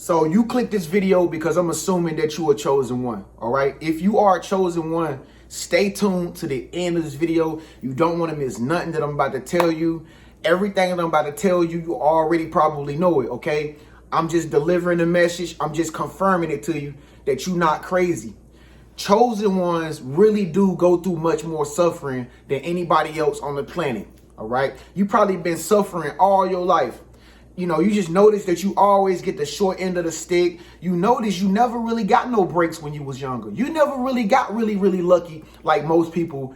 So you click this video because I'm assuming that you are chosen one, all right? If you are a chosen one, stay tuned to the end of this video. You don't want to miss nothing that I'm about to tell you. Everything that I'm about to tell you, you already probably know it, okay? I'm just delivering the message. I'm just confirming it to you that you're not crazy. Chosen ones really do go through much more suffering than anybody else on the planet, all right? You probably been suffering all your life. You know, you just notice that you always get the short end of the stick. You notice you never really got no breaks when you was younger. You never really got really lucky like most people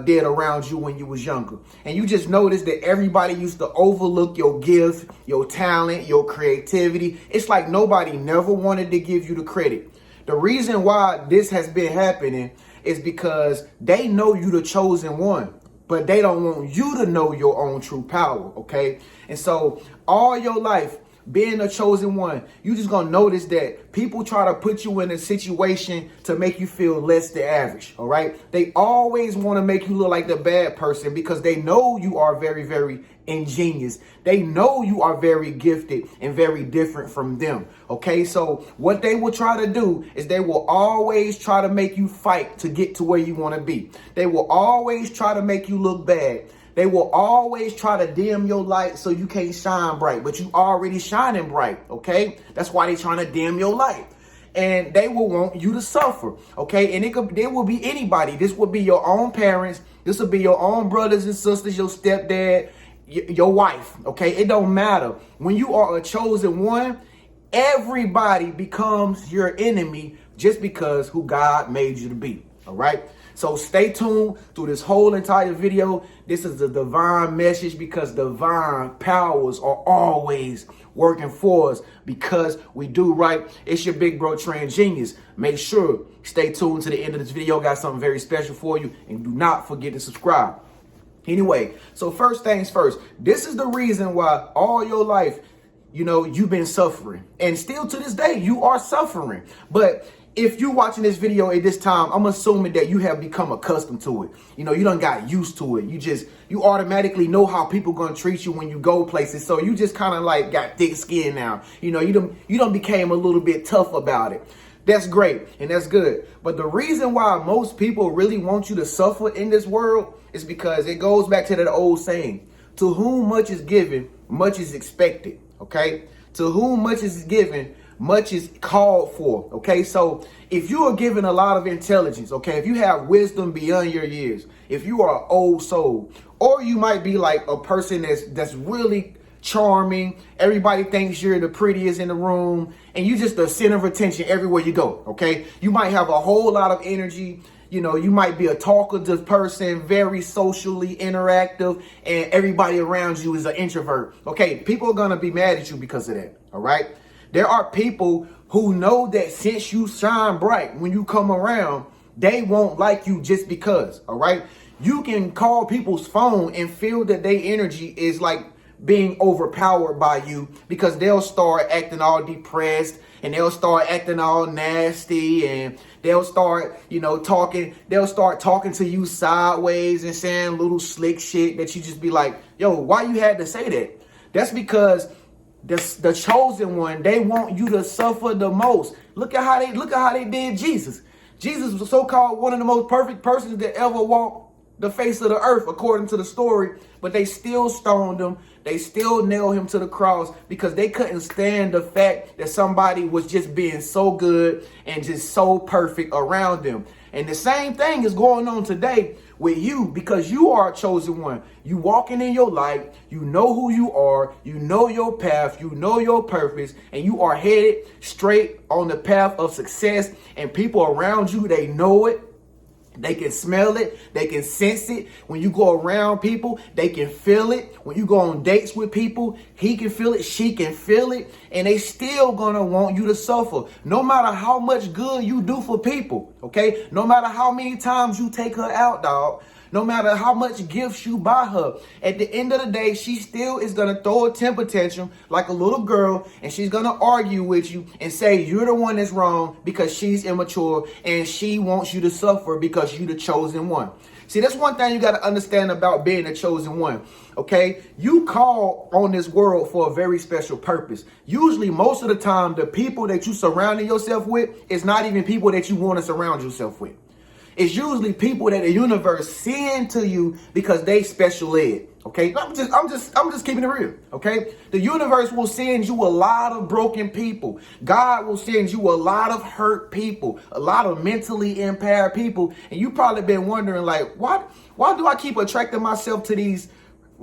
did around you when you was younger. And you just notice that everybody used to overlook your gift, your talent, your creativity. It's like nobody never wanted to give you the credit. The reason why this has been happening is because they know you the chosen one, but they don't want you to know your own true power, okay? And so all your life, being a chosen one, you just gonna notice that people try to put you in a situation to make you feel less than average, all right? They always want to make you look like the bad person because they know you are very ingenious. They know you are very gifted and very different from them, okay? So what they will try to do is they will always try to make you fight to get to where you want to be. They will always try to make you look bad. They will always try to dim your light so you can't shine bright, but you already shining bright, okay? That's why they trying to dim your light. And they will want you to suffer, okay? And there will be anybody. This will be your own parents. This will be your own brothers and sisters, your stepdad, your wife, okay? It don't matter. When you are a chosen one, everybody becomes your enemy just because who God made you to be, all right? So stay tuned through this whole entire video. This is a divine message because divine powers are always working for us because we do right. It's your big bro Tren Genius. Make sure stay tuned to the end of this video. Got something very special for you, and do not forget to subscribe. Anyway, so first things first, this is the reason why all your life, you know, you've been suffering, and still to this day you are suffering. But if you're watching this video at this time, I'm assuming that you have become accustomed to it. You know, you done got used to it. You automatically know how people gonna treat you when you go places. So you just kind of like got thick skin now. You know, you done became a little bit tough about it. That's great and that's good. But the reason why most people really want you to suffer in this world is because it goes back to that old saying, to whom much is given, much is expected, okay? To whom much is given, much is called for, okay? So if you are given a lot of intelligence, okay, if you have wisdom beyond your years, if you are an old soul, or you might be like a person that's really charming, everybody thinks you're the prettiest in the room, and you just the center of attention everywhere you go, okay? You might have a whole lot of energy. You know, you might be a talkative person, very socially interactive, and everybody around you is an introvert. Okay, people are gonna be mad at you because of that, all right? There are people who know that since you shine bright when you come around, they won't like you just because, all right? You can call people's phone and feel that their energy is like being overpowered by you because they'll start acting all depressed and they'll start acting all nasty and they'll start, you know, they'll start talking to you sideways and saying little slick shit that you just be like, yo, why you had to say that? That's because the chosen one, they want you to suffer the most. Look at how they did Jesus. Jesus was so-called one of the most perfect persons that ever walked the face of the earth, according to the story, but they still stoned him. They still nailed him to the cross because they couldn't stand the fact that somebody was just being so good and just so perfect around them. And the same thing is going on today with you because you are a chosen one. You walking in your light. You know who you are. You know your path. You know your purpose. And you are headed straight on the path of success. And people around you, they know it. They can smell it. They can sense it. When you go around people, they can feel it. When you go on dates with people, he can feel it. She can feel it. And they still gonna want you to suffer. No matter how much good you do for people, okay? No matter how many times you take her out, dog. No matter how much gifts you buy her, at the end of the day, she still is going to throw a temper tantrum like a little girl, and she's going to argue with you and say you're the one that's wrong because she's immature and she wants you to suffer because you're the chosen one. See, that's one thing you got to understand about being a chosen one. Okay, you call on this world for a very special purpose. Usually, most of the time, the people that you surrounding yourself with is not even people that you want to surround yourself with. It's usually people that the universe send to you because they special ed. Okay, I'm just keeping it real. Okay, the universe will send you a lot of broken people. God will send you a lot of hurt people, a lot of mentally impaired people, and you probably been wondering like, why do I keep attracting myself to these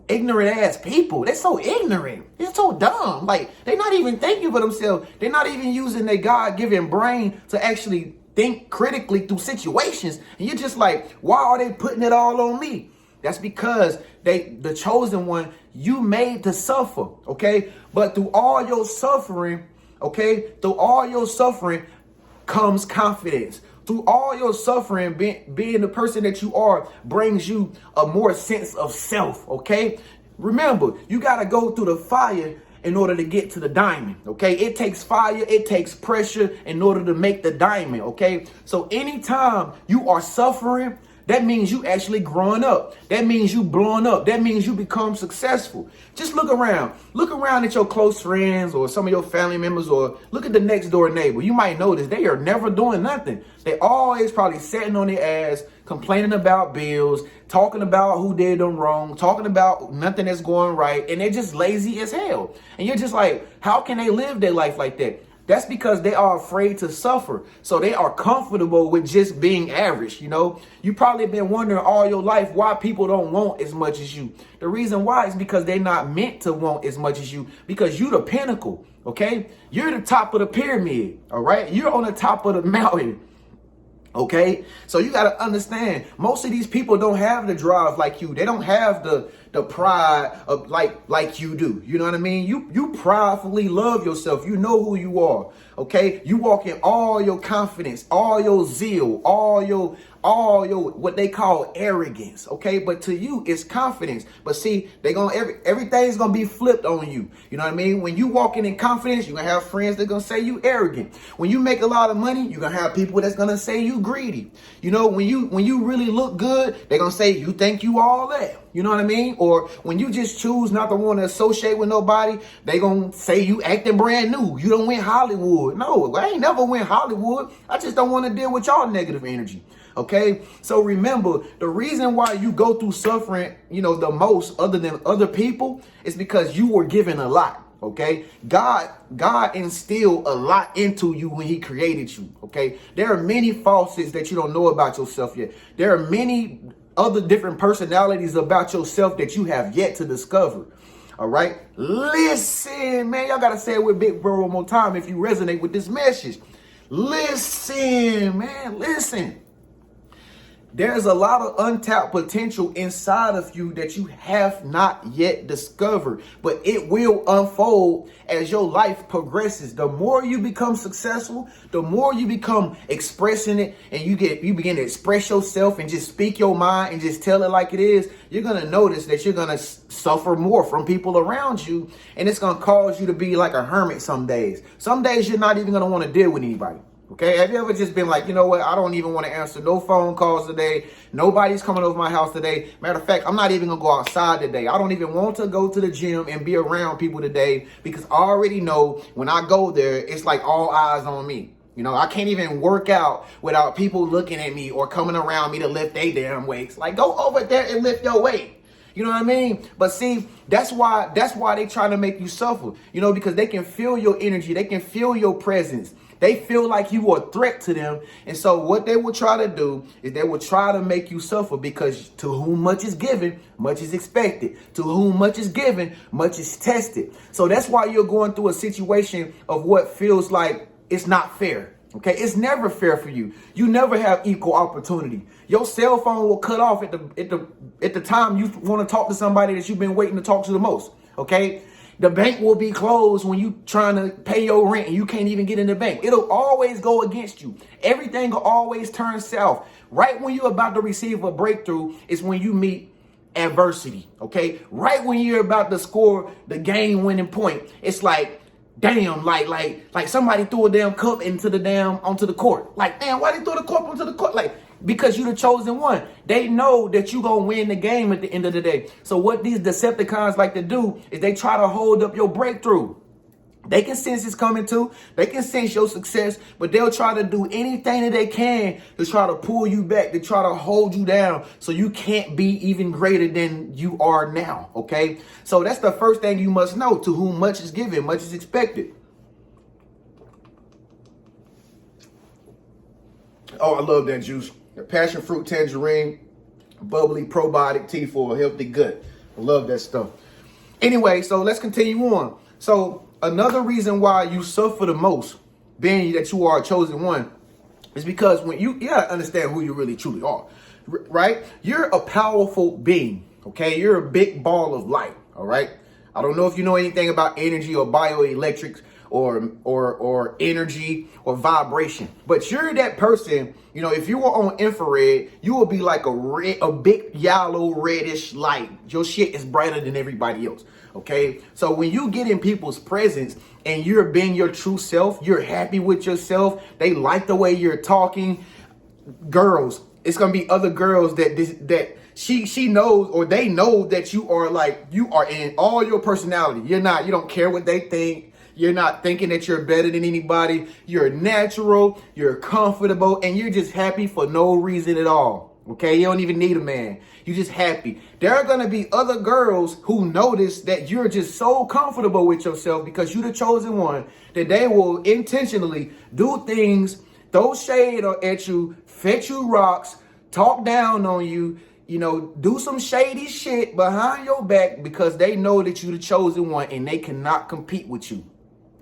ignorant ass people? They're so ignorant. They're so dumb. Like, they're not even thinking for themselves. They're not even using their God-given brain to actually think critically through situations. And you're just like, why are they putting it all on me? That's because the chosen one, you made to suffer, okay? But through all your suffering, okay, through all your suffering comes confidence. Through all your suffering, being the person that you are brings you a more sense of self, okay? Remember, you got to go through the fire in order to get to the diamond, okay? It takes fire, it takes pressure in order to make the diamond, okay? So anytime you are suffering, that means you actually growing up. That means you blowing up. That means you become successful. Just look around. Look around at your close friends or some of your family members, or look at the next door neighbor. You might notice they are never doing nothing. They always probably sitting on their ass, complaining about bills, talking about who did them wrong, talking about nothing that's going right, and they're just lazy as hell. And you're just like, how can they live their life like that? That's because they are afraid to suffer. So they are comfortable with just being average, you know? You probably been wondering all your life why people don't want as much as you. The reason why is because they're not meant to want as much as you, because you the pinnacle, okay? You're the top of the pyramid, all right? You're on the top of the mountain. Okay, so you got to understand, most of these people don't have the drive like you. They don't have the pride of like you do. You know what I mean? You pridefully love yourself. You know who you are. Okay, you walk in all your confidence, all your zeal, all your what they call arrogance. Okay, but to you it's confidence. But see, everything's gonna be flipped on you. You know what I mean? When you walking in confidence, you're gonna have friends that gonna say you arrogant. When you make a lot of money, you're gonna have people that's gonna say you greedy. You know, when you really look good, they're gonna say you think you all that. You know what I mean? Or when you just choose not to want to associate with nobody, they gonna say you acting brand new. You don't win Hollywood. No, I ain't never win Hollywood. I just don't want to deal with y'all negative energy. Okay, so remember, the reason why you go through suffering, you know, the most other than other people is because you were given a lot. Okay, God instilled a lot into you when he created you. Okay, there are many falsehoods that you don't know about yourself yet. There are many other different personalities about yourself that you have yet to discover. All right, listen, man, y'all gotta say it with Big Bro one more time if you resonate with this message. Listen, man, listen. There's a lot of untapped potential inside of you that you have not yet discovered, but it will unfold as your life progresses. The more you become successful, the more you become expressing it, and you begin to express yourself and just speak your mind and just tell it like it is, you're going to notice that you're going to suffer more from people around you, and it's going to cause you to be like a hermit some days. Some days you're not even going to want to deal with anybody. Okay, have you ever just been like, you know what, I don't even want to answer no phone calls today. Nobody's coming over my house today. Matter of fact, I'm not even going to go outside today. I don't even want to go to the gym and be around people today because I already know when I go there, it's like all eyes on me. You know, I can't even work out without people looking at me or coming around me to lift their damn weights. Like, go over there and lift your weight. You know what I mean? But see, that's why they try to make you suffer, you know, because they can feel your energy. They can feel your presence. They feel like you are a threat to them. And so what they will try to do is they will try to make you suffer, because to whom much is given, much is expected. To whom much is given, much is tested. So that's why you're going through a situation of what feels like it's not fair. Okay, it's never fair for you. You never have equal opportunity. Your cell phone will cut off at the time you want to talk to somebody that you've been waiting to talk to the most. Okay. The bank will be closed when you trying to pay your rent and you can't even get in the bank. It'll always go against you. Everything will always turn south. Right when you're about to receive a breakthrough is when you meet adversity, okay? Right when you're about to score the game-winning point, it's like, damn, like somebody threw a damn cup onto the court. Like, damn, why they throw the cup onto the court? Like, because you the chosen one. They know that you gonna win the game at the end of the day. So what these Decepticons like to do is they try to hold up your breakthrough. They can sense it's coming too. They can sense your success, but they'll try to do anything that they can to try to pull you back, to try to hold you down so you can't be even greater than you are now, okay? So that's the first thing you must know. To whom much is given, much is expected. Oh, I love that juice. The passion fruit tangerine, bubbly probiotic tea for a healthy gut. I love that stuff. Anyway, so let's continue on. So another reason why you suffer the most, being that you are a chosen one, is because when you gotta understand who you really truly are, right? You're a powerful being, okay? You're a big ball of light, all right? I don't know if you know anything about energy or bioelectrics or energy or vibration, but you're that person. You know, if you were on infrared, you would be like a big yellow reddish light. Your shit is brighter than everybody else. Okay, so when you get in people's presence and you're being your true self, you're happy with yourself, they like the way you're talking. Girls, it's gonna be other girls that she knows, or they know that you are in all your personality. You don't care what they think. You're not thinking that you're better than anybody. You're natural, you're comfortable, and you're just happy for no reason at all. Okay, you don't even need a man. You're just happy. There are going to be other girls who notice that you're just so comfortable with yourself because you're the chosen one, that they will intentionally do things, throw shade at you, fetch you rocks, talk down on you, do some shady shit behind your back because they know that you're the chosen one and they cannot compete with you.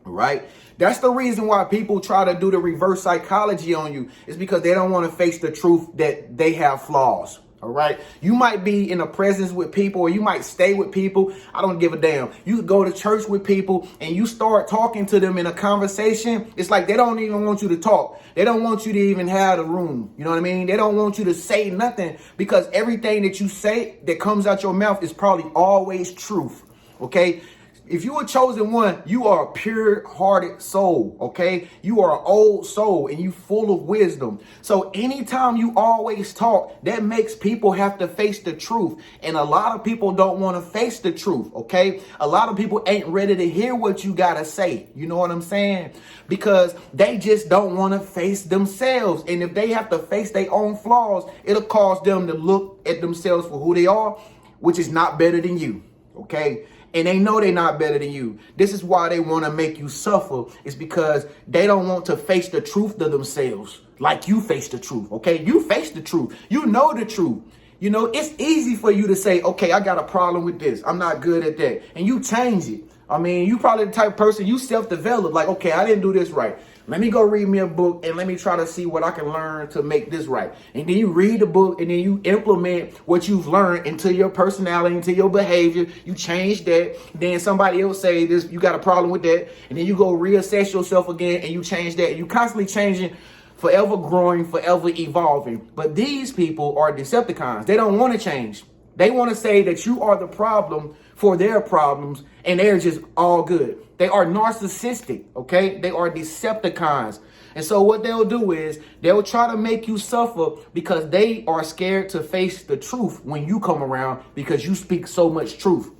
Right? That's the reason why people try to do the reverse psychology on you. Is because they don't want to face the truth that they have flaws. All right. You might be in a presence with people, or you might stay with people. I don't give a damn. You could go to church with people and you start talking to them in a conversation. It's like they don't even want you to talk. They don't want you to even have the room. You know what I mean? They don't want you to say nothing because everything that you say that comes out your mouth is probably always truth. Okay. If you are chosen one, you are a pure-hearted soul, okay? You are an old soul and you full of wisdom. So anytime you always talk, that makes people have to face the truth. And a lot of people don't want to face the truth, okay? A lot of people ain't ready to hear what you got to say. You know what I'm saying? Because they just don't want to face themselves. And if they have to face their own flaws, it'll cause them to look at themselves for who they are, which is not better than you, okay? And they know they're not better than you. This is why they want to make you suffer. It's because they don't want to face the truth to themselves like you face the truth, okay? You face the truth. You know the truth. It's easy for you to say, okay, I got a problem with this. I'm not good at that. And you change it. I mean, you probably the type of person, you self-develop. Like, okay, I didn't do this right. Let me go read me a book and let me try to see what I can learn to make this right. And then you read the book and then you implement what you've learned into your personality, into your behavior. You change that. Then somebody else say this, you got a problem with that. And then you go reassess yourself again and you change that. And you constantly changing, forever growing, forever evolving. But these people are Decepticons. They don't want to change. They want to say that you are the problem for their problems and they're just all good. They are narcissistic, okay? They are Decepticons. And so what they'll do is they'll try to make you suffer because they are scared to face the truth when you come around because you speak so much truth,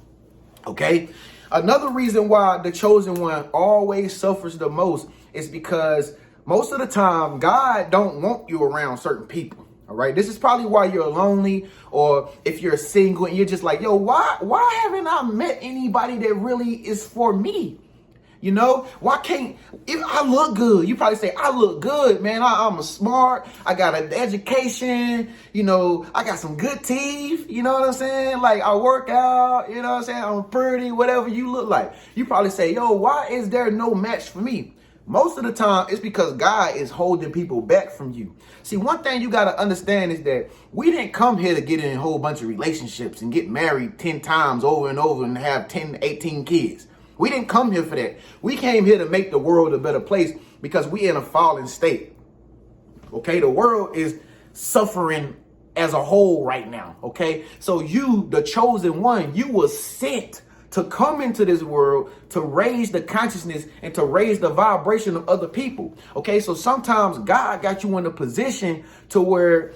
okay? Another reason why the chosen one always suffers the most is because most of the time, God don't want you around certain people. All right. This is probably why you're lonely, or if you're single and you're just like, yo, why haven't I met anybody that really is for me? Why can't, if I look good, you probably say, I look good, man. I'm a smart. I got an education. I got some good teeth. You know what I'm saying? Like I work out, you know what I'm saying? I'm pretty, whatever you look like. You probably say, yo, why is there no match for me? Most of the time, it's because God is holding people back from you. See, one thing you got to understand is that we didn't come here to get in a whole bunch of relationships and get married 10 times over and over and have 10, 18 kids. We didn't come here for that. We came here to make the world a better place because we in a fallen state. Okay, the world is suffering as a whole right now. Okay, so you, the chosen one, you were sent to come into this world to raise the consciousness and to raise the vibration of other people. Okay, so sometimes God got you in a position to where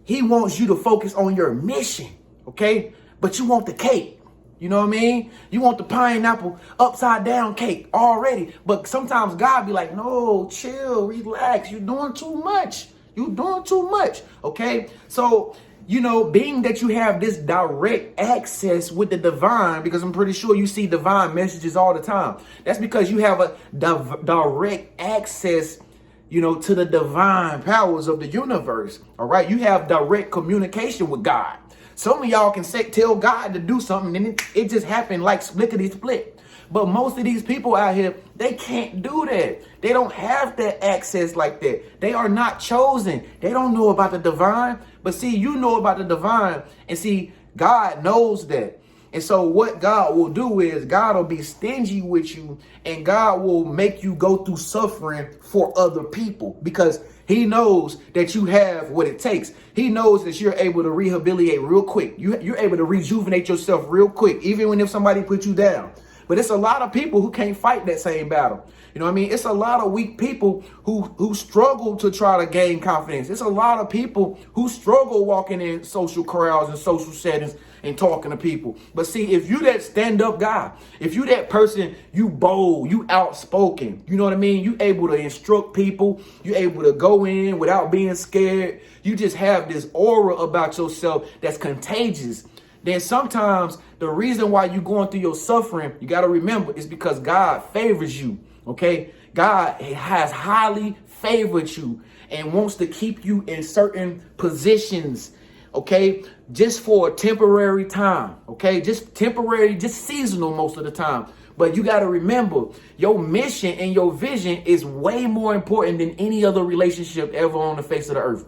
he wants you to focus on your mission. Okay, but you want the cake. You know what I mean? You want the pineapple upside down cake already. But sometimes God be like, no, chill, relax. You're doing too much. You're doing too much. Okay. So, you know, being that you have this direct access with the divine, because I'm pretty sure you see divine messages all the time. That's because you have a direct access, you know, to the divine powers of the universe. All right. You have direct communication with God. Some of y'all can tell God to do something and it just happened like splickety split. But most of these people out here, they can't do that. They don't have that access like that. They are not chosen. They don't know about the divine. But see, you know about the divine, and see, God knows that. And so what God will do is God will be stingy with you, and God will make you go through suffering for other people because he knows that you have what it takes. He knows that you're able to rehabilitate real quick. You're able to rejuvenate yourself real quick, even when if somebody put you down. But it's a lot of people who can't fight that same battle. You know what I mean? It's a lot of weak people who struggle to try to gain confidence. It's a lot of people who struggle walking in social crowds and social settings and talking to people. But see, if you that stand-up guy, if you that person, you bold, you outspoken, you know what I mean? You able to instruct people, you able to go in without being scared. You just have this aura about yourself that's contagious. Then sometimes the reason why you going through your suffering, you got to remember, is because God favors you. Okay, God has highly favored you and wants to keep you in certain positions. Okay, just for a temporary time. Okay, just temporary, just seasonal most of the time. But you got to remember, your mission and your vision is way more important than any other relationship ever on the face of the earth.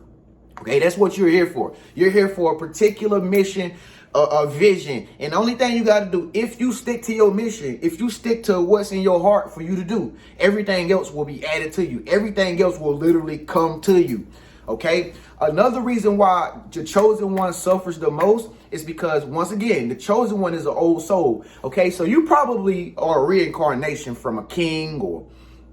Okay, that's what you're here for. You're here for a particular mission, a vision. And the only thing you got to do, if you stick to your mission, if you stick to what's in your heart for you to do, everything else will be added to you. Everything else will literally come to you. Okay. Another reason why the chosen one suffers the most is because, once again, the chosen one is an old soul. Okay. So you probably are a reincarnation from a king or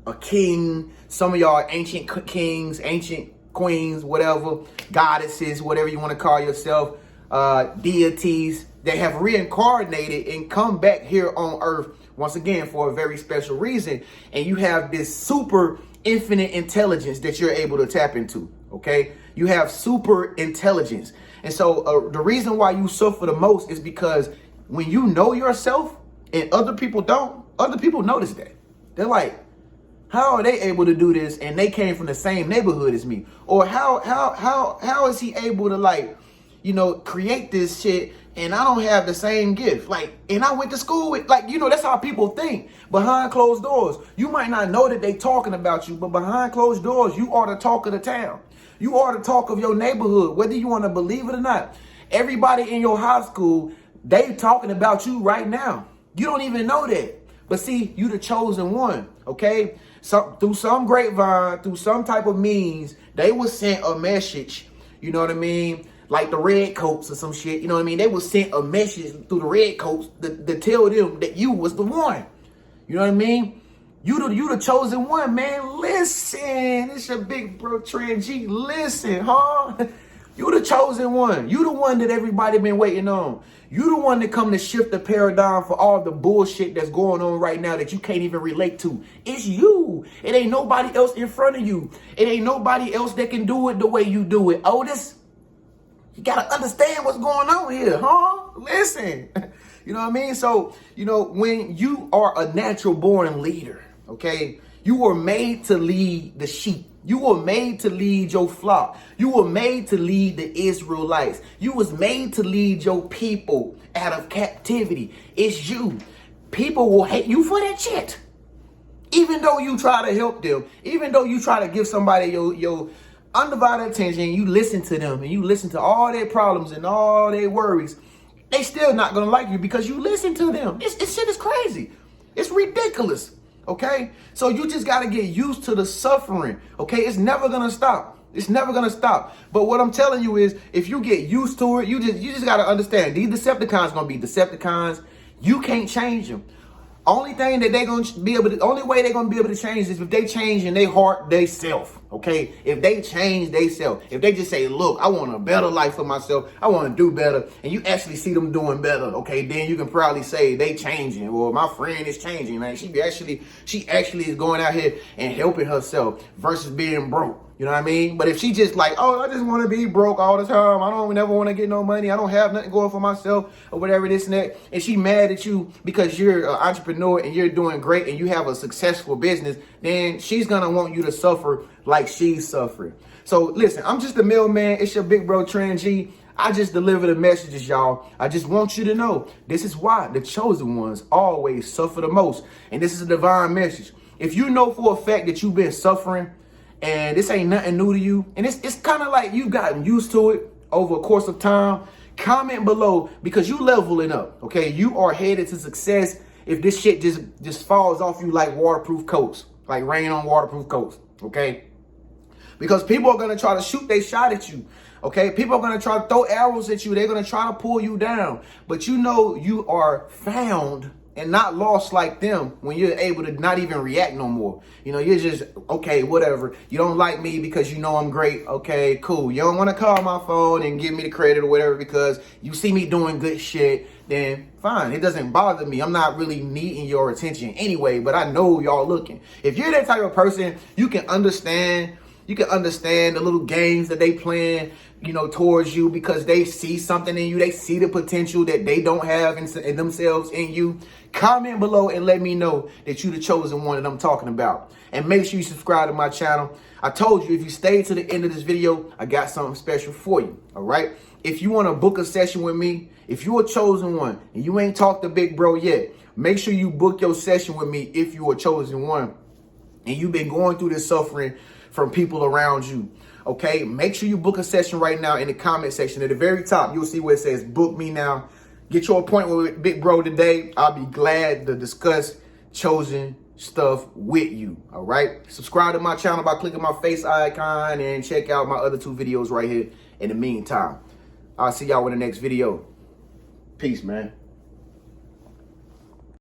a king. Some of y'all are ancient kings, ancient queens, whatever, goddesses, whatever you want to call yourself. Deities that have reincarnated and come back here on earth once again for a very special reason. And you have this super infinite intelligence that you're able to tap into. Okay, you have super intelligence. And so the reason why you suffer the most is because when you know yourself and other people don't, other people notice that. They're like, how are they able to do this? And they came from the same neighborhood as me. Or how is he able to, like, you know, create this shit and I don't have the same gift? Like, and I went to school with, like, you know, that's how people think behind closed doors. You might not know that they talking about you, but behind closed doors, you are the talk of the town. You are the talk of your neighborhood, whether you want to believe it or not. Everybody in your high school, they talking about you right now. You don't even know that. But see, you the chosen one, okay? So through some grapevine, through some type of means, they was sent a message, you know what I mean? Like the red coats or some shit, you know what I mean? They was sent a message through the red coats to tell them that you was the one. You know what I mean? You the chosen one, man. Listen, it's your big bro Tren G. Listen, huh? You the chosen one. You the one that everybody been waiting on. You the one that come to shift the paradigm for all the bullshit that's going on right now that you can't even relate to. It's you. It ain't nobody else in front of you. It ain't nobody else that can do it the way you do it. Otis, you gotta understand what's going on here, huh? Listen. You know what I mean? So, you know, when you are a natural born leader, okay, you were made to lead the sheep. You were made to lead your flock. You were made to lead the Israelites. You was made to lead your people out of captivity. It's you. People will hate you for that shit. Even though you try to help them, even though you try to give somebody your undivided attention, you listen to them and you listen to all their problems and all their worries, they still not going to like you because you listen to them. This shit is crazy. It's ridiculous. Okay, so you just got to get used to the suffering. Okay, it's never going to stop. It's never going to stop. But what I'm telling you is, if you get used to it, you just got to understand these Decepticons going to be Decepticons. You can't change them. Only thing that only way they're gonna be able to change is if they change in their heart, they self. Okay, if they change they self, if they just say, look, I want a better life for myself, I want to do better, and you actually see them doing better, okay, then you can probably say they changing. Well, my friend is changing, man. She actually is going out here and helping herself versus being broke. You know what I mean? But if she just like, oh, I just want to be broke all the time. I don't never want to get no money. I don't have nothing going for myself or whatever, this and that. And she mad at you because you're an entrepreneur and you're doing great and you have a successful business, then she's going to want you to suffer like she's suffering. So listen, I'm just the middleman. It's your big bro, Tren G. I just deliver the messages, y'all. I just want you to know this is why the chosen ones always suffer the most. And this is a divine message. If you know for a fact that you've been suffering, and this ain't nothing new to you, and it's kind of like you've gotten used to it over a course of time, comment below because you leveling up, okay? You are headed to success if this shit just falls off you like waterproof coats, like rain on waterproof coats, okay? Because people are going to try to shoot their shot at you, okay? People are going to try to throw arrows at you. They're going to try to pull you down, but you know you are found and not lost like them when you're able to not even react no more. You know, you're just, okay, whatever. You don't like me because you know I'm great. Okay, cool. You don't want to call my phone and give me the credit or whatever because you see me doing good shit, then fine. It doesn't bother me. I'm not really needing your attention anyway, but I know y'all looking. If you're that type of person, you can understand the little games that they playing, you know, towards you because they see something in you. They see the potential that they don't have in themselves in you. Comment below and let me know that you the chosen one that I'm talking about. And make sure you subscribe to my channel. I told you, if you stay to the end of this video, I got something special for you, all right? If you want to book a session with me, if you're a chosen one and you ain't talked to Big Bro yet, make sure you book your session with me if you're a chosen one and you've been going through this suffering from people around you, okay? Make sure you book a session right now in the comment section. At the very top, you'll see where it says book me now. Get your appointment with Big Bro today. I'll be glad to discuss chosen stuff with you, all right? Subscribe to my channel by clicking my face icon and check out my other 2 videos right here in the meantime. I'll see y'all in the next video. Peace, man.